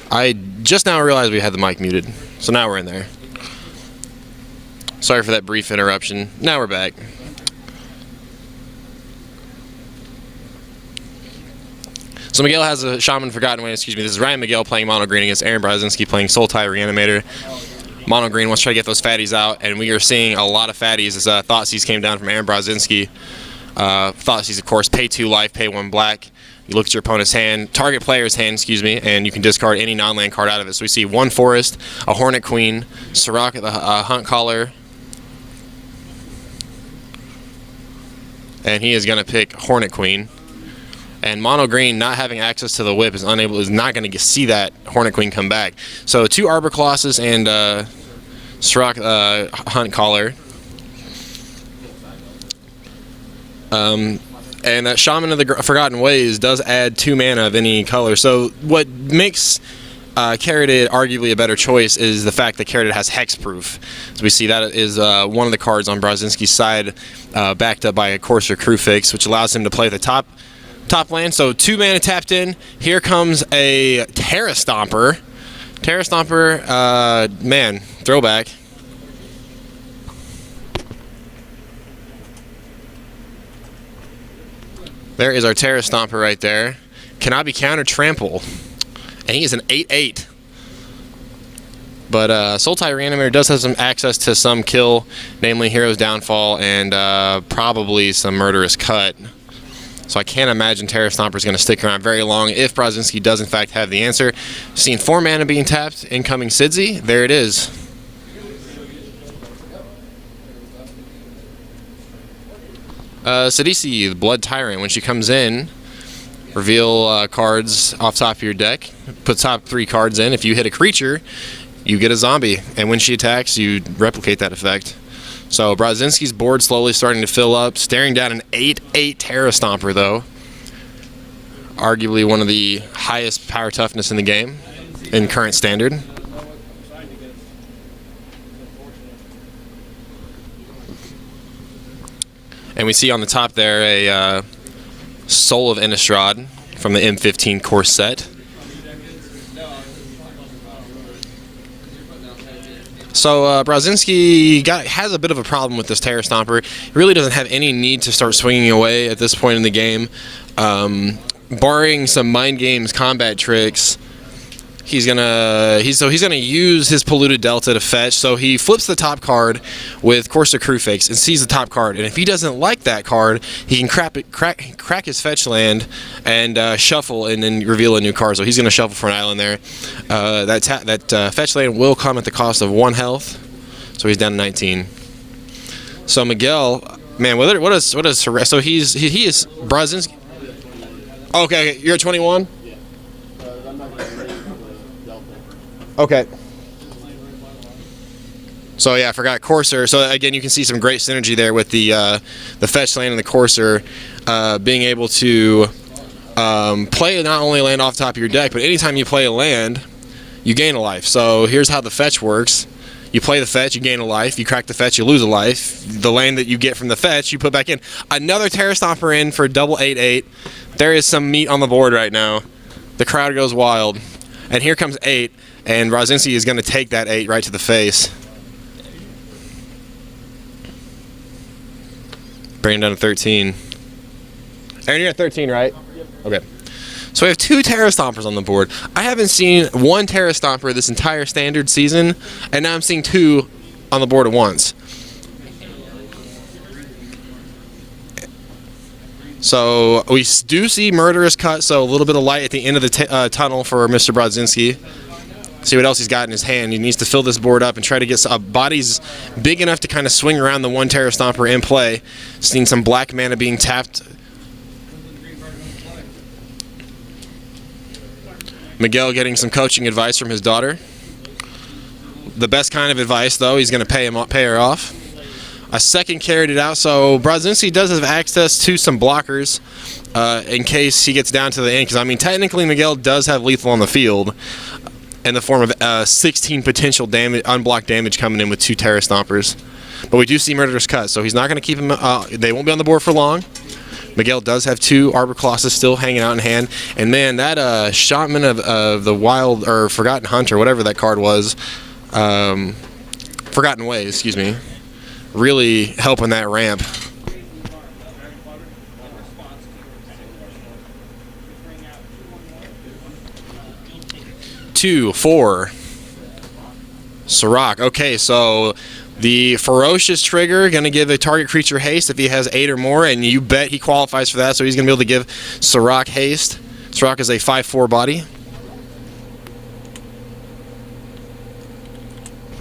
I just now realized we had the mic muted, so now we're in there. Sorry for that brief interruption. Now we're back. So Miguel has a Shaman Forgotten Way. Excuse me. This is Ryan Miguel playing Mono Green against Aaron Brodzinski playing Sultai Reanimator. Mono Green wants to try to get those fatties out, and we are seeing a lot of fatties as Thoughtseize came down from Aaron Brodzinski. Thoughtseize, of course, pay 2 life, pay 1 black. You look at your opponent's hand, target player's hand, excuse me, and you can discard any non-land card out of it. So we see 1 Forest, a Hornet Queen, Sirach the Hunt Caller, and he is going to pick Hornet Queen. And Mono Green, not having access to the whip, is not going to see that Hornet Queen come back. So 2 Arbor Colossus and Sirach Hunt Caller. And that Shaman of the Forgotten Ways does add 2 mana of any color. So what makes Caridad arguably a better choice is the fact that Caridad has hexproof. So we see that is one of the cards on Brodzinski's side, backed up by a Courser Crewfix, which allows him to play the top land. So 2 mana tapped in. Here comes a Terra Stomper. Terra Stomper, man, throwback. There is our Terra Stomper right there. Cannot be counter trample. And he is an 8/8. But Sultai Reanimator does have some access to some kill, namely Hero's Downfall and probably some Murderous Cut. So I can't imagine Terra Stomper is going to stick around very long if Brodzinski does in fact have the answer. Seeing 4 mana being tapped, incoming Sidzi. There it is. Sidisi, the Blood Tyrant, when she comes in, reveal cards off top of your deck. Put top 3 cards in. If you hit a creature, you get a zombie. And when she attacks, you replicate that effect. So Brodzinski's board slowly starting to fill up. Staring down an 8/8 Terra Stomper, though. Arguably one of the highest power toughness in the game in current standard. And we see on the top there a Soul of Innistrad from the M15 core set. So Brodzinski has a bit of a problem with this Terra Stomper. He really doesn't have any need to start swinging away at this point in the game. Barring some mind games, combat tricks, he's gonna use his Polluted Delta to fetch. So he flips the top card with Courser Crewfix and sees the top card. And if he doesn't like that card, he can crack his fetch land and shuffle and then reveal a new card. So he's gonna shuffle for an island there. That fetch land will come at the cost of 1 health. So he's down to 19. So Miguel, man, what is so he is Brodzinski. Okay, you're at 21. Okay. So yeah, I forgot Courser. So again, you can see some great synergy there with the fetch land and the Courser being able to play not only land off the top of your deck, but anytime you play a land, you gain a life. So here's how the fetch works. You play the fetch, you gain a life. You crack the fetch, you lose a life. The land that you get from the fetch, you put back in. Another Terra Stomper in for double 8/8. There is some meat on the board right now. The crowd goes wild. And here comes 8. And Brodzinski is going to take that 8 right to the face. Bring him down to 13. Aaron, you're at 13, right? Okay. So we have 2 Terra Stompers on the board. I haven't seen 1 Terra Stomper this entire standard season, and now I'm seeing 2 on the board at once. So we do see Murderous Cut, so a little bit of light at the end of the tunnel for Mr. Brodzinski. See what else he's got in his hand. He needs to fill this board up and try to get bodies big enough to kind of swing around the 1 Terra Stomper in play. Seeing some black mana being tapped. Miguel getting some coaching advice from his daughter. The best kind of advice, though. He's going to pay her off. A second carried it out, so Brodzinski does have access to some blockers in case he gets down to the end. Because I mean, technically, Miguel does have lethal on the field in the form of 16 potential damage, unblocked damage coming in with 2 Terra Stompers. But we do see Murderous Cut, so he's not going to keep him. They won't be on the board for long. Miguel does have 2 Arbor Colossus still hanging out in hand. And man, that Shaman of the Wild, or Forgotten Hunter, whatever that card was, Forgotten Way, excuse me, really helping that ramp. Two, 4. Sirach. Okay, so the Ferocious trigger going to give a target creature haste if he has 8 or more, and you bet he qualifies for that, so he's going to be able to give Sirach haste. Sirach is a 5/4 body.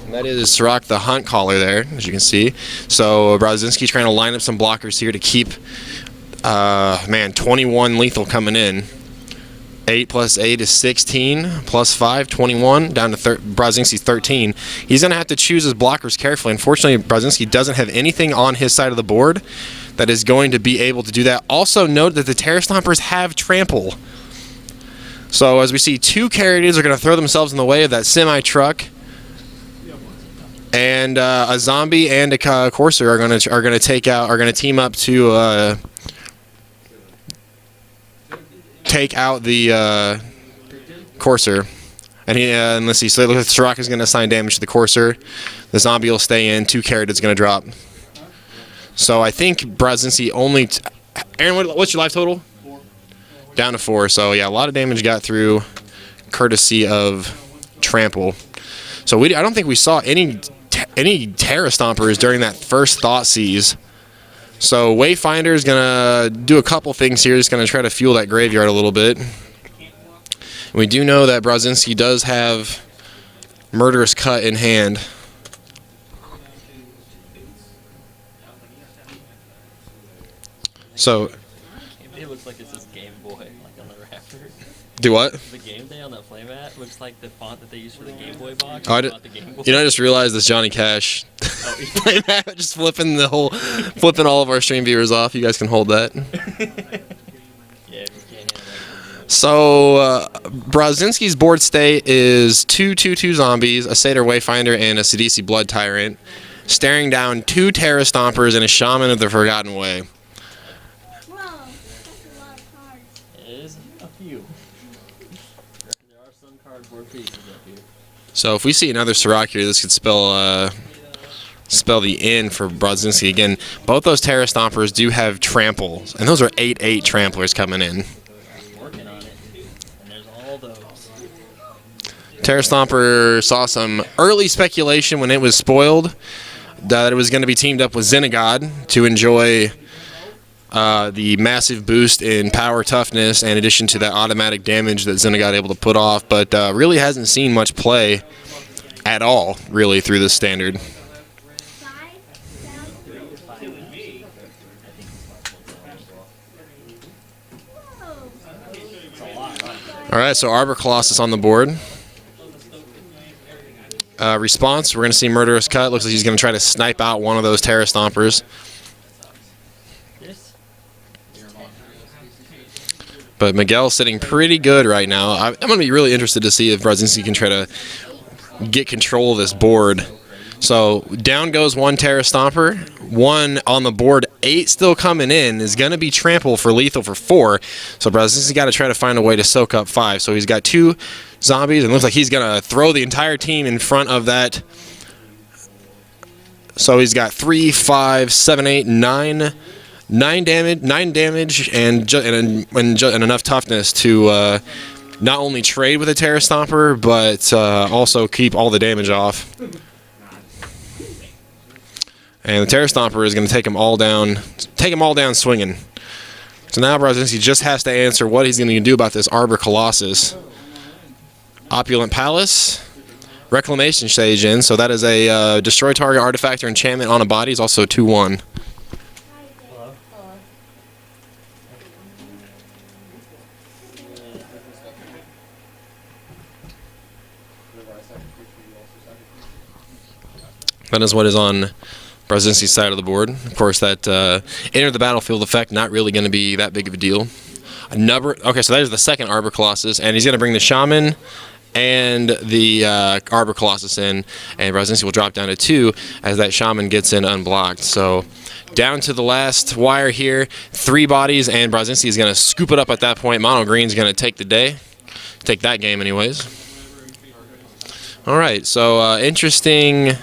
And that is Sirach the Hunt Caller there, as you can see. So Brodzinski trying to line up some blockers here to keep, 21 lethal coming in. 8 plus 8 is 16, plus 5, 21, down to Brodzinski's 13. He's going to have to choose his blockers carefully. Unfortunately, Brodzinski doesn't have anything on his side of the board that is going to be able to do that. Also note that the Terra Stompers have trample. So as we see, 2 Caryatids are going to throw themselves in the way of that semi-truck. And a zombie and a Courser are going to team up to take out the Courser. And let's see, so the Sirach is going to assign damage to the Courser. The zombie will stay in, 2 Caryatids going to drop. So I think Brodzinski only... Aaron, what's your life total? 4. Down to 4. So yeah, a lot of damage got through courtesy of trample. So I don't think we saw any Terra Stompers during that first Thoughtseize. So Wayfinder is going to do a couple things here. He's going to try to fuel that graveyard a little bit. We do know that Brodzinski does have Murderous Cut in hand. So It looks like it's this Game Boy, like on the wrapper. do what? The game day on that playmat looks like the font that they use for the Game Boy box. Oh, not the Game Boy. I just realized this Johnny Cash playmat, just flipping all of our stream viewers off. You guys can hold that. Yeah, you can't handle that. So Brodzinski's board state is 2/2/2 zombies, a Satyr Wayfinder, and a Sidisi Blood Tyrant, staring down 2 Terra Stompers and a Shaman of the Forgotten Way. Whoa, that's a lot of cards. It is a few. There are some cardboard pieces up here. So if we see another Sirach here, this could spell the end for Brodzinski. Again, both those Terra Stompers do have trample, and those are 8/8 tramplers coming in. Working on it. And there's all those. Terra Stomper saw some early speculation when it was spoiled that it was going to be teamed up with Xenagod to enjoy the massive boost in power toughness in addition to that automatic damage that Xenagod able to put off, but really hasn't seen much play at all, really, through this standard. 5, 7. Whoa. All right, so Arbor Colossus on the board. Response, we're going to see Murderous Cut. Looks like he's going to try to snipe out one of those Terra Stompers. This? But Miguel's sitting pretty good right now. I'm going to be really interested to see if Brodzinski can try to get control of this board. So down goes 1 Terra Stomper. 1 on the board. 8 still coming in. Is going to be trample for lethal for 4. So Brodzinski's got to try to find a way to soak up 5. So he's got 2 zombies, and looks like he's going to throw the entire team in front of that. So he's got 3, 5, 7, 8, 9 damage, and enough toughness to not only trade with a Terra Stomper, but also keep all the damage off. And the Terra Stomper is going to take them all down swinging. So now Brodzinski just has to answer what he's going to do about this Arbor Colossus. Opulent Palace, Reclamation Stage in, so that is a destroy target artifact or enchantment on a body. Is also 2/1. Hello? That is what is on Brodzinski's side of the board. Of course, that enter the battlefield effect, not really going to be that big of a deal. Okay, so that is the second Arbor Colossus, and he's going to bring the Shaman and the Arbor Colossus in, and Brodzinski will drop down to 2 as that Shaman gets in unblocked. So down to the last wire here. 3 bodies, and Brodzinski is going to scoop it up at that point. Mono Green's going to take the day. Take that game anyways. All right, so interesting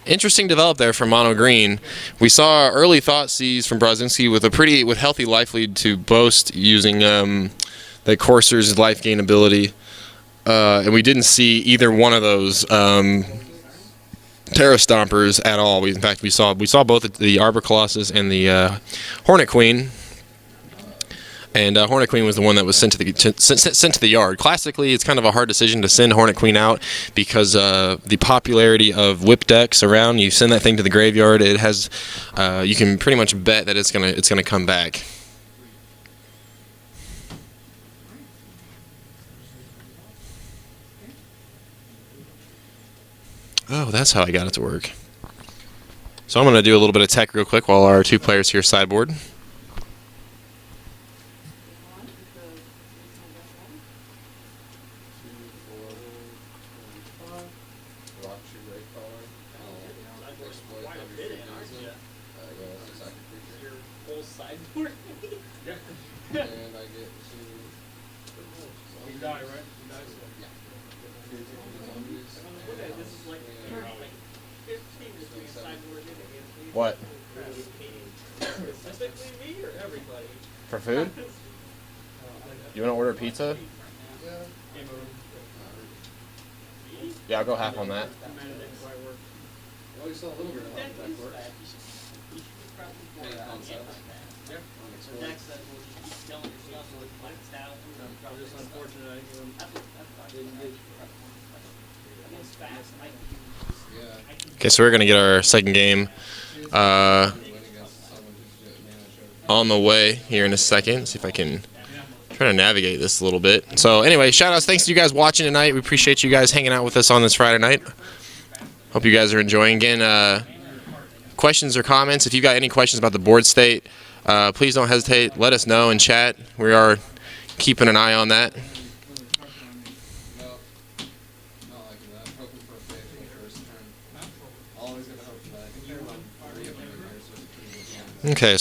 develop there from Mono Green. We saw early thought seize from Brodzinski with healthy life lead to Boast using the Courser's life gain ability, and we didn't see either one of those Terra Stompers at all. In fact, we saw both the Arbor Colossus and the Hornet Queen. And Hornet Queen was the one that was sent to the yard. Classically, it's kind of a hard decision to send Hornet Queen out because the popularity of whip decks around. You send that thing to the graveyard, it has you can pretty much bet that it's gonna come back. Oh, that's how I got it to work. So I'm gonna do a little bit of tech real quick while our 2 players here sideboard. What? For food? You want to order pizza? Yeah, I'll go half on that. Okay, so we're going to get our second game on the way here in a second. See if I can try to navigate this a little bit. So anyway, shout outs, thanks to you guys watching tonight. We appreciate you guys hanging out with us on this Friday night. Hope you guys are enjoying. Again, questions or comments, if you've got any questions about the board state, please don't hesitate. Let us know in chat. We are keeping an eye on that. Okay.